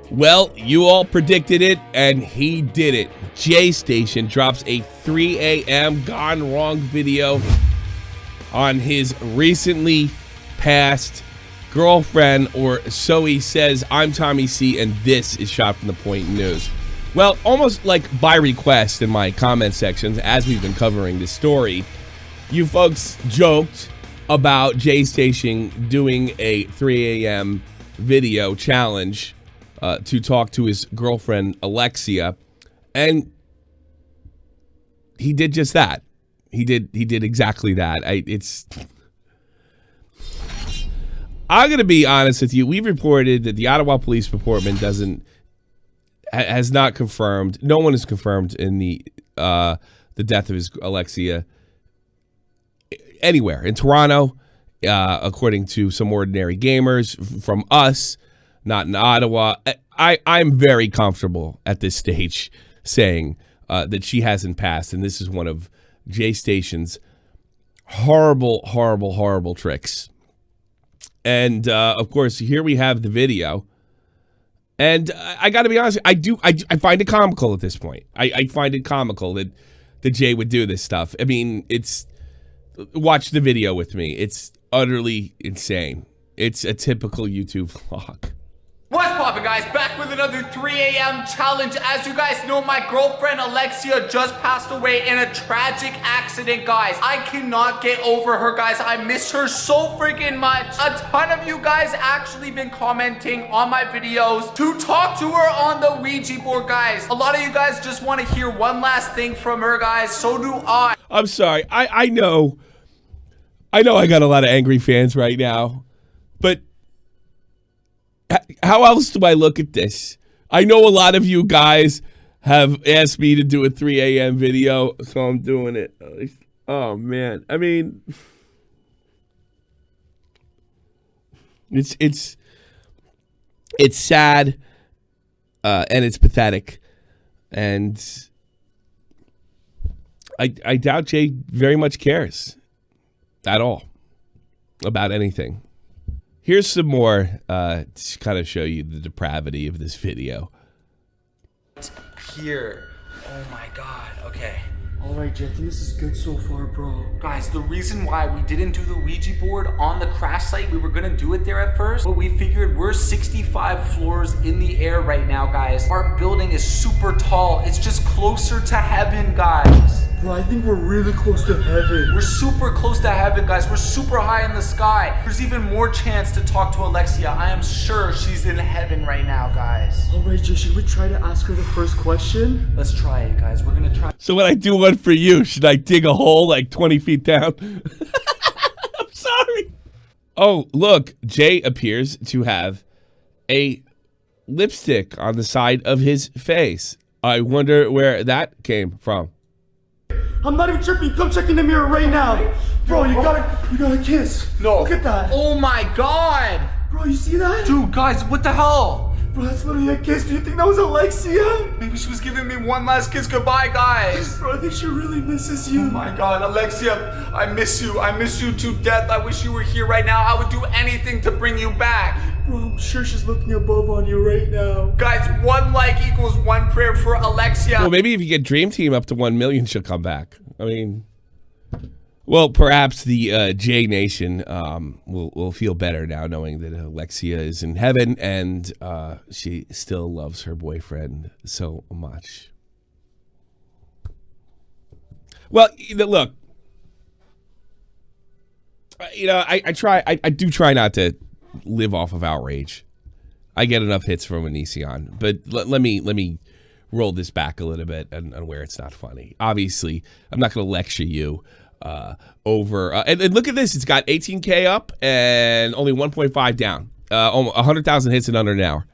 Well, you all predicted it, and he did it. Jaystation drops a 3 a.m. gone wrong video on his recently passed girlfriend, or so he says. I'm Tommy C, and this is Shot from the Point News. Well, almost like by request in my comment sections, as we've been covering this story, you folks joked about Jaystation doing a 3 a.m. video challenge to talk to his girlfriend Alexia, and he did just that. He did exactly that. I'm gonna be honest with you. We've reported that the Ottawa Police Department has not confirmed. No one has confirmed in the death of his Alexia anywhere in Toronto, according to some ordinary gamers from us. Not in Ottawa. I'm very comfortable at this stage saying that she hasn't passed, and this is one of Jaystation's horrible tricks. And of course, here we have the video. And I got to be honest, I find it comical at this point. I find it comical that Jay would do this stuff. I mean, watch the video with me. It's utterly insane. It's a typical YouTube vlog. What's poppin', guys? Back with another 3 a.m. challenge. As you guys know, my girlfriend Alexia just passed away in a tragic accident, guys. I cannot get over her, guys. I miss her so freaking much. A ton of you guys actually been commenting on my videos to talk to her on the Ouija board, guys. A lot of you guys just want to hear one last thing from her, guys. So do I. I'm sorry. I know I got a lot of angry fans right now, but how else do I look at this? I know a lot of you guys have asked me to do a 3 a.m. video, so I'm doing it. Oh, man. I mean, it's sad, and it's pathetic. And I doubt Jay very much cares at all about anything. Here's some more to kind of show you the depravity of this video. Here. Oh my god. Okay. Alright, Jay, I think this is good so far, bro. Guys, the reason why we didn't do the Ouija board on the crash site, we were gonna do it there at first, but we figured we're 65 floors in the air right now, guys. Our building is super tall. It's just closer to heaven, guys. Bro, I think we're really close to heaven. We're super close to heaven, guys. We're super high in the sky. There's even more chance to talk to Alexia. I am sure she's in heaven right now, guys. Alright, Jay, should we try to ask her the first question? Let's try it, guys. We're gonna try. So when I do one for you, should I dig a hole like 20 feet down? I'm sorry. Oh, look. Jay appears to have a lipstick on the side of his face. I wonder where that came from. I'm not even tripping. Come check in the mirror right now. Bro, you gotta kiss. No. Look at that. Oh my god. Bro, you see that? Dude, guys, what the hell? Bro, that's literally a kiss. Do you think that was Alexia? Maybe she was giving me one last kiss goodbye, guys. Bro, I think she really misses you. Oh my god, Alexia, I miss you. I miss you to death. I wish you were here right now. I would do anything to bring you back. Bro, I'm sure she's looking above on you right now. Guys, 1 like equals 1 prayer for Alexia. Well, maybe if you get Dream Team up to 1 million, she'll come back. I mean, well, perhaps the J Nation will feel better now knowing that Alexia is in heaven and she still loves her boyfriend so much. Well, look, I do try not to live off of outrage. I get enough hits from Onision, but let me roll this back a little bit on where it's not funny. Obviously, I'm not going to lecture you over and look at this. It's got 18K up and only 1.5 down. 100,000 hits in under an hour.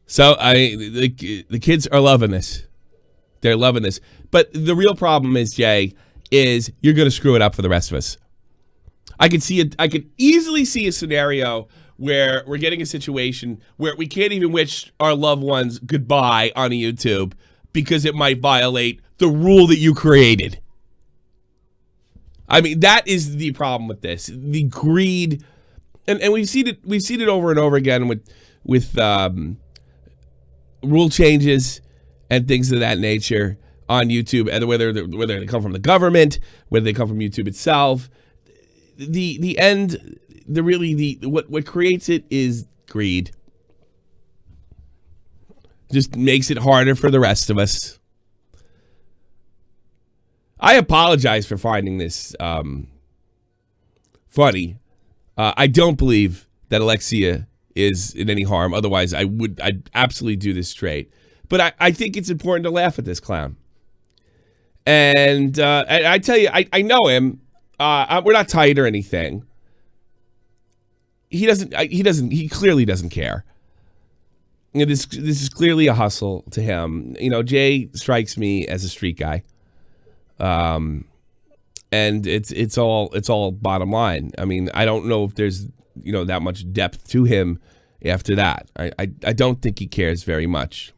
So the kids are loving this. They're loving this. But the real problem is, Jay, is you're going to screw it up for the rest of us. I could easily see a scenario where we're getting a situation where we can't even wish our loved ones goodbye on YouTube because it might violate the rule that you created. I mean, that is the problem with this. The greed, and we've seen it over and over again with rule changes and things of that nature on YouTube, and whether they come from the government, whether they come from YouTube itself, what creates it is greed. Just makes it harder for the rest of us. I apologize for finding this funny. I don't believe that Alexia is in any harm. Otherwise, I'd absolutely do this straight. But I think it's important to laugh at this clown. And I tell you, I know him. We're not tight or anything. He clearly doesn't care. You know, this is clearly a hustle to him. You know, Jay strikes me as a street guy. And it's all bottom line. I mean, I don't know if there's, that much depth to him after that. I don't think he cares very much.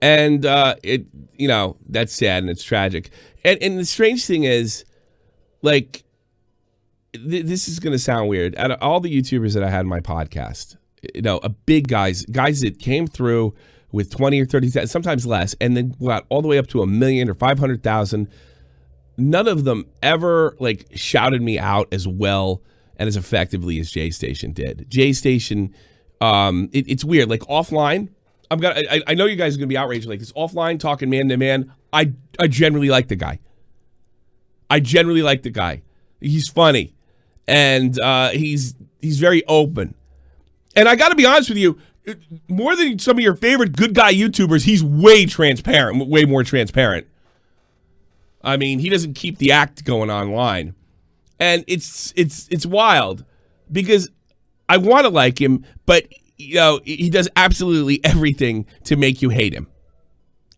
And that's sad and it's tragic. And the strange thing is, like, this is going to sound weird. Out of all the YouTubers that I had in my podcast, a big guys that came through with 20 or 30, sometimes less, and then got all the way up to 1 million or 500,000. None of them ever shouted me out as well and as effectively as Jaystation did. Jaystation, it's weird. Like offline, I know you guys are gonna be outraged like this. Offline, talking man to man, I generally like the guy. He's funny, and he's very open. And I got to be honest with you, more than some of your favorite good guy YouTubers, he's way more transparent. I mean, he doesn't keep the act going online. And it's wild because I want to like him, but he does absolutely everything to make you hate him.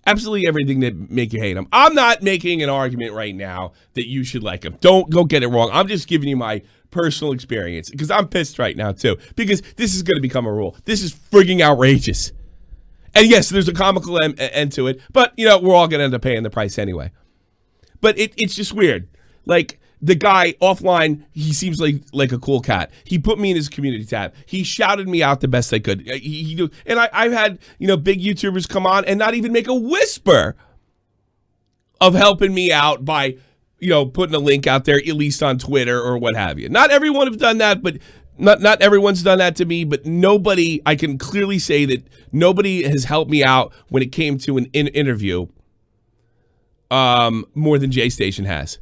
Absolutely everything to make you hate him. I'm not making an argument right now that you should like him. Don't go get it wrong. I'm just giving you my personal experience because I'm pissed right now too because this is going to become a rule. This is frigging outrageous. And yes, there's a comical end to it, but we're all going to end up paying the price anyway. But it's just weird. Like the guy offline, he seems like a cool cat. He put me in his community tab. He shouted me out the best I could. And I've had big YouTubers come on and not even make a whisper of helping me out by putting a link out there, at least on Twitter or what have you. Not everyone have done that, but not everyone's done that to me. But nobody, I can clearly say that nobody has helped me out when it came to an interview more than Jaystation has.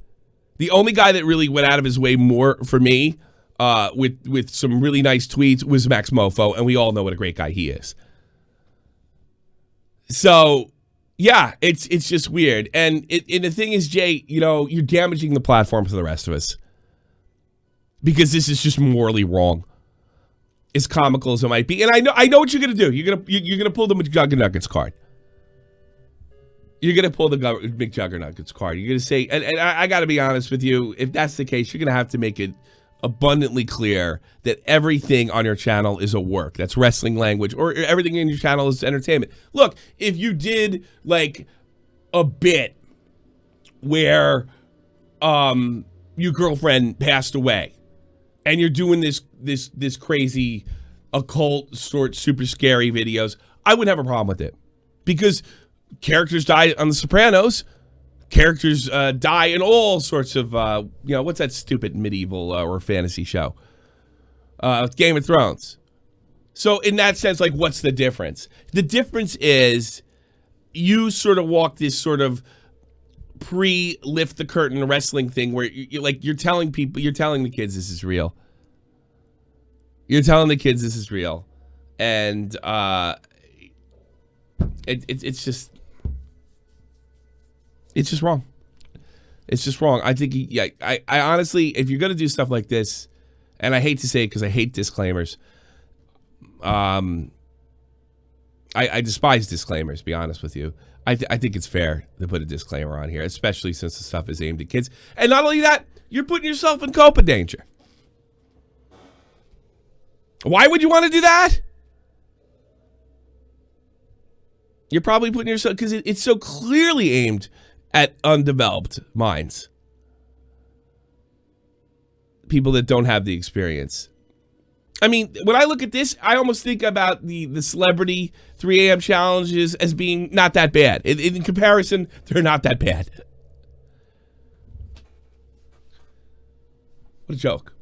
The only guy that really went out of his way more for me with some really nice tweets was Max Mofo, and we all know what a great guy he is. So yeah, it's just weird. And the thing is, Jay, you're damaging the platform for the rest of us because this is just morally wrong. As comical as it might be, and I know what you're gonna do. You're gonna pull the McJuggernuggets card. You're gonna pull the McJuggernuggets card. You're gonna say, and I got to be honest with you. If that's the case, you're gonna have to make it abundantly clear that everything on your channel is a work. That's wrestling language, or everything in your channel is entertainment. Look, if you did like a bit where your girlfriend passed away and you're doing this crazy occult sort super scary videos, I wouldn't have a problem with it because characters die on The Sopranos. Characters die in all sorts of, what's that stupid medieval or fantasy show? Game of Thrones. So in that sense, what's the difference? The difference is you sort of walk this sort of pre-lift the curtain wrestling thing where you're telling the kids this is real. You're telling the kids this is real. And it's just wrong. It's just wrong. I think, I honestly, if you're going to do stuff like this, and I hate to say it because I hate disclaimers. I despise disclaimers, to be honest with you. I think it's fair to put a disclaimer on here, especially since the stuff is aimed at kids. And not only that, you're putting yourself in COPA danger. Why would you want to do that? You're probably putting yourself, because it's so clearly aimed at undeveloped minds. People that don't have the experience. I mean, when I look at this, I almost think about the celebrity 3 a.m. challenges as being not that bad. In comparison, they're not that bad. What a joke.